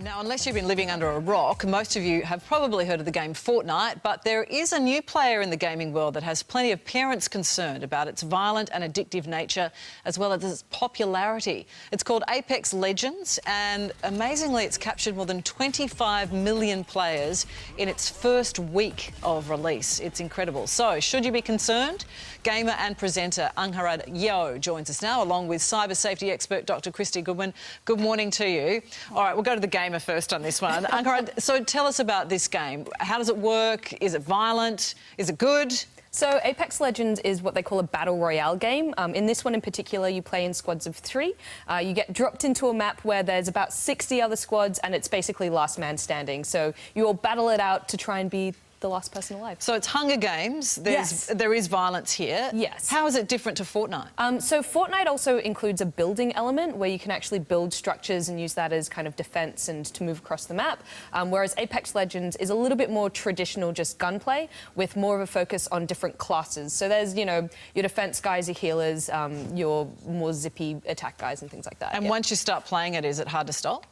Now, unless you've been living under a rock, most of you have probably heard of the game Fortnite, but there is a new player in the gaming world that has plenty of parents concerned about its violent and addictive nature, as well as its popularity. It's called Apex Legends, and amazingly, it's captured more than 25 million players in its first week of release. It's incredible. So, should you be concerned? Gamer and presenter Angharad Yeo joins us now, along with cyber safety expert Dr. Christy Goodwin. Good morning to you. All right, we'll go to the gamer first on this one. Angharad, so tell us about this game. How does it work? Is it violent? Is it good? So Apex Legends is what they call a battle royale game. In this one in particular, you play in squads of 3. You get dropped into a map where there's about 60 other squads, and it's basically last man standing. So you all battle it out to try and be the last person alive. So it's Hunger Games. Yes. There is violence here. Yes. How is it different to Fortnite? So Fortnite also includes a building element where you can actually build structures and use that as kind of defence and to move across the map, whereas Apex Legends is a little bit more traditional, just gunplay, with more of a focus on different classes. So there's, you know, your defence guys, your healers, your more zippy attack guys and things like that. And once you start playing it, is it hard to stop?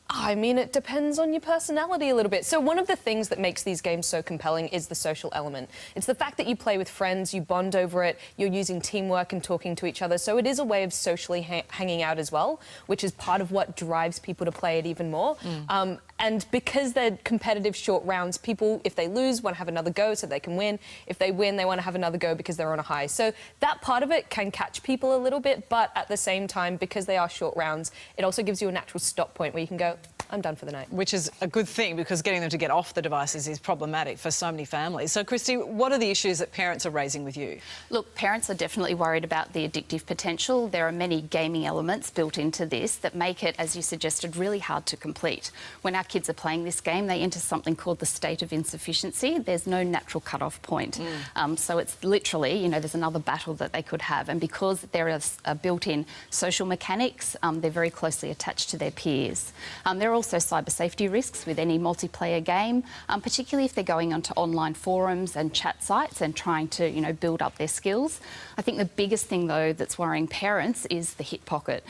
I mean, it depends on your personality a little bit. So one of the things that makes these games so compelling is the social element. It's the fact that you play with friends, you bond over it, you're using teamwork and talking to each other. So it is a way of socially hanging out as well, which is part of what drives people to play it even more. And because they're competitive short rounds, people, if they lose, want to have another go so they can win. If they win, they want to have another go because they're on a high. So that part of it can catch people a little bit, but at the same time, because they are short rounds, it also gives you a natural stop point where you can go, I'm done for the night. Which is a good thing, because getting them to get off the devices is problematic for so many families. So, Christy, what are the issues that parents are raising with you? Look, parents are definitely worried about the addictive potential. There are many gaming elements built into this that make it, as you suggested, really hard to complete. When our kids are playing this game, they enter something called the state of insufficiency. There's no natural cut-off point. So it's literally, you know, there's another battle that they could have. And because there is built-in social mechanics, they're very closely attached to their peers. There are also cyber safety risks with any multiplayer game, particularly if they're going onto online forums and chat sites and trying to, you know, build up their skills. I think the biggest thing, though, that's worrying parents is the hit pocket,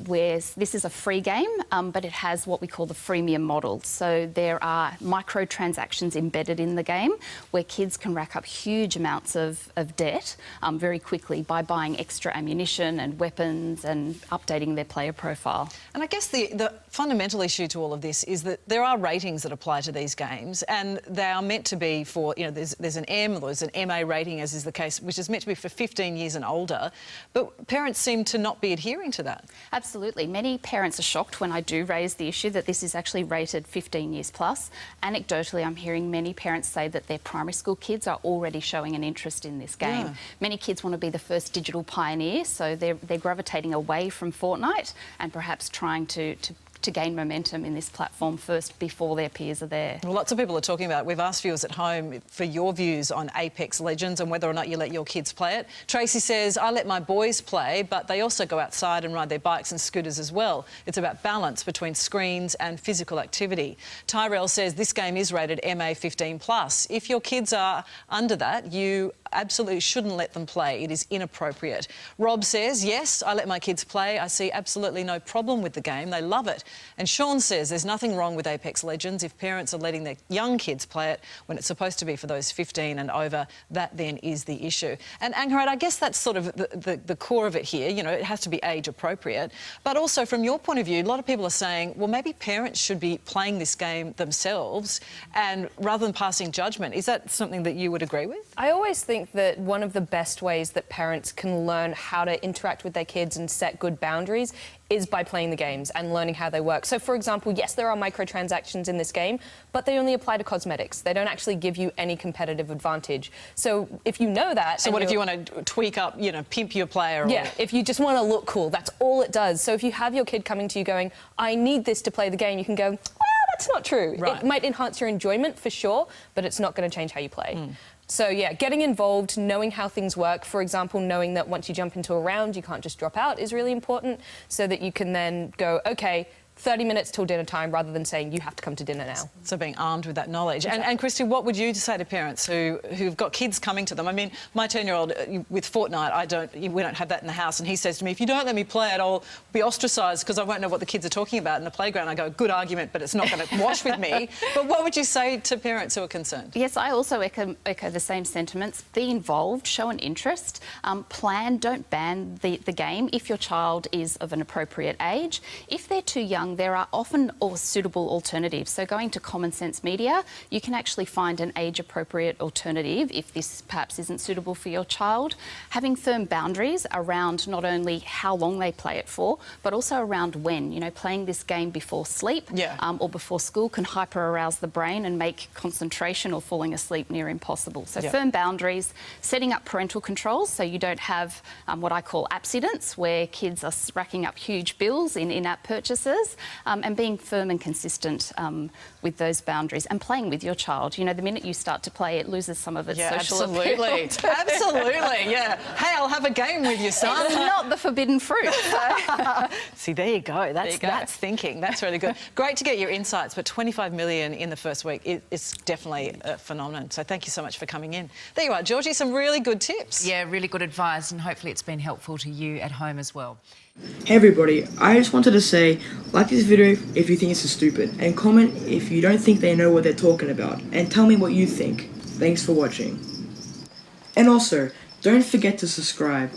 where this is a free game, but it has what we call the freemium model. So there are microtransactions embedded in the game where kids can rack up huge amounts of debt very quickly by buying extra ammunition and weapons and updating their player profile. And I guess the fundamental issue to all of this is that there are ratings that apply to these games, and they are meant to be for, you know, there's an M, there's an MA rating, as is the case, which is meant to be for 15 years and older, but parents seem to not be adhering to that. Absolutely. Many parents are shocked when I do raise the issue that this is actually rated 15 years plus. Anecdotally, I'm hearing many parents say that their primary school kids are already showing an interest in this game. Yeah. Many kids want to be the first digital pioneer, so they're gravitating away from Fortnite and perhaps trying to gain momentum in this platform first before their peers are there. Well, lots of people are talking about it. We've asked viewers at home for your views on Apex Legends and whether or not you let your kids play it. Tracy says, I let my boys play, but they also go outside and ride their bikes and scooters as well. It's about balance between screens and physical activity. Tyrell says this game is rated MA 15+. If your kids are under that, you absolutely shouldn't let them play. It is inappropriate. Rob says, yes, I let my kids play. I see absolutely no problem with the game. They love it. And Sean says there's nothing wrong with Apex Legends if parents are letting their young kids play it when it's supposed to be for those 15 and over. That then is the issue. And Angharad, I guess that's sort of the core of it here. You know, it has to be age appropriate. But also from your point of view, a lot of people are saying, well, maybe parents should be playing this game themselves and rather than passing judgment. Is that something that you would agree with? I always think that one of the best ways that parents can learn how to interact with their kids and set good boundaries is by playing the games and learning how they work. So, for example, yes, there are microtransactions in this game, but they only apply to cosmetics. They don't actually give you any competitive advantage. So if you know that... So what if you want to tweak up, you know, pimp your player? Yeah, if you just want to look cool, that's all it does. So if you have your kid coming to you going, I need this to play the game, you can go, well, that's not true. Right. It might enhance your enjoyment for sure, but it's not going to change how you play. So, yeah, getting involved, knowing how things work, for example, knowing that once you jump into a round, you can't just drop out is really important so that you can then go, OK, 30 minutes till dinner time rather than saying you have to come to dinner now. So being armed with that knowledge. And Christy, what would you say to parents who've got kids coming to them? I mean, my 10-year-old with Fortnite, we don't have that in the house, and he says to me, if you don't let me play it, I'll be ostracised because I won't know what the kids are talking about in the playground. I go, good argument, but it's not going to wash with me. But what would you say to parents who are concerned? Yes, I also echo the same sentiments. Be involved, show an interest, plan, don't ban the game if your child is of an appropriate age. If they're too young, there are often suitable alternatives. So going to Common Sense Media, you can actually find an age-appropriate alternative if this perhaps isn't suitable for your child. Having firm boundaries around not only how long they play it for, but also around when. You know, playing this game before sleep or before school can hyper-arouse the brain and make concentration or falling asleep near impossible. So firm boundaries, setting up parental controls so you don't have what I call abstinence, where kids are racking up huge bills in in-app purchases, and being firm and consistent with those boundaries and playing with your child. You know, the minute you start to play, it loses some of its social appeal. Absolutely, yeah. Hey, I'll have a game with you, son. It's not the forbidden fruit. So. See, there you go. That's thinking. That's really good. Great to get your insights, but 25 million in the first week is definitely a phenomenon. So thank you so much for coming in. There you are, Georgie, some really good tips. Yeah, really good advice, and hopefully it's been helpful to you at home as well. Hey everybody, I just wanted to say, like this video if you think it's stupid, and comment if you don't think they know what they're talking about, and tell me what you think. Thanks for watching. And also, don't forget to subscribe.